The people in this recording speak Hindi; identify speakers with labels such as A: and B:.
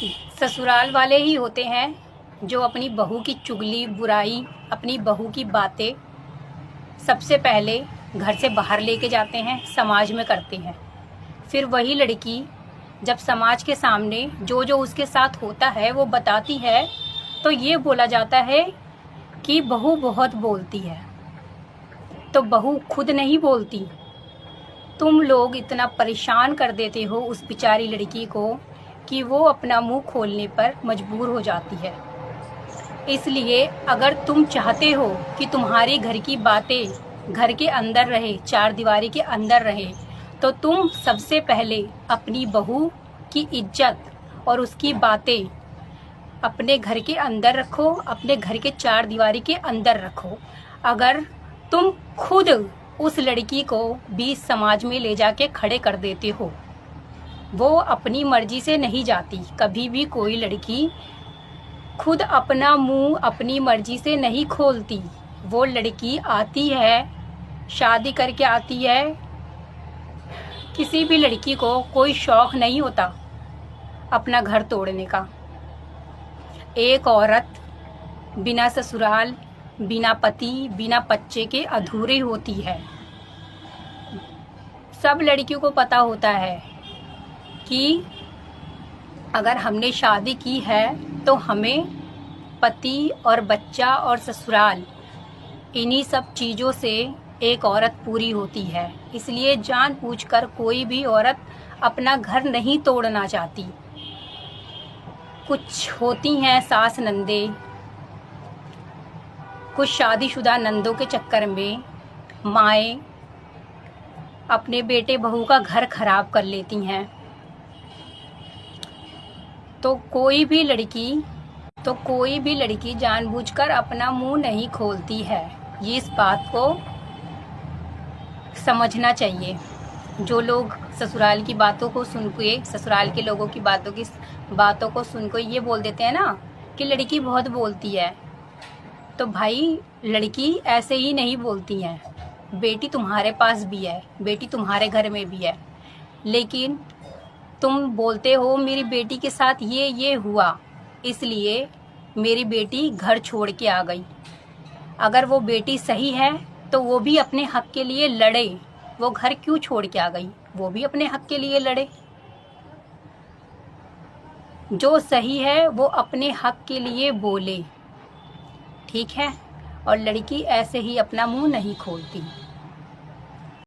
A: ससुराल वाले ही होते हैं जो अपनी बहू की चुगली बुराई, अपनी बहू की बातें सबसे पहले घर से बाहर लेके जाते हैं, समाज में करते हैं। फिर वही लड़की जब समाज के सामने जो जो उसके साथ होता है वो बताती है तो ये बोला जाता है कि बहू बहुत बोलती है। तो बहू खुद नहीं बोलती, तुम लोग इतना परेशान कर देते हो उस बेचारी लड़की को कि वो अपना मुंह खोलने पर मजबूर हो जाती है। इसलिए अगर तुम चाहते हो कि तुम्हारे घर की बातें घर के अंदर रहे, चार दीवारी के अंदर रहे, तो तुम सबसे पहले अपनी बहू की इज्जत और उसकी बातें अपने घर के अंदर रखो, अपने घर के चार दीवारी के अंदर रखो। अगर तुम खुद उस लड़की को बीच समाज में ले जाके खड़े कर देते हो, वो अपनी मर्जी से नहीं जाती। कभी भी कोई लड़की खुद अपना मुंह अपनी मर्जी से नहीं खोलती। वो लड़की आती है, शादी करके आती है। किसी भी लड़की को कोई शौक नहीं होता अपना घर तोड़ने का। एक औरत बिना ससुराल, बिना पति, बिना बच्चे के अधूरी होती है। सब लड़कियों को पता होता है कि अगर हमने शादी की है तो हमें पति और बच्चा और ससुराल, इन्हीं सब चीज़ों से एक औरत पूरी होती है। इसलिए जानबूझकर कोई भी औरत अपना घर नहीं तोड़ना चाहती। कुछ होती हैं सास नंदे, कुछ शादीशुदा नंदों के चक्कर में माएँ अपने बेटे बहू का घर खराब कर लेती हैं। तो कोई भी लड़की जानबूझकर अपना मुंह नहीं खोलती है। ये इस बात को समझना चाहिए। जो लोग ससुराल की बातों को सुन के, ससुराल के लोगों की बातों को सुन के ये बोल देते हैं ना कि लड़की बहुत बोलती है, तो भाई लड़की ऐसे ही नहीं बोलती है। बेटी तुम्हारे पास भी है, बेटी तुम्हारे घर में भी है, लेकिन तुम बोलते हो मेरी बेटी के साथ ये हुआ, इसलिए मेरी बेटी घर छोड़ के आ गई। अगर वो बेटी सही है तो वो भी अपने हक के लिए लड़े। वो घर क्यों छोड़ के आ गई, वो भी अपने हक के लिए लड़े। जो सही है वो अपने हक के लिए बोले, ठीक है। और लड़की ऐसे ही अपना मुंह नहीं खोलती।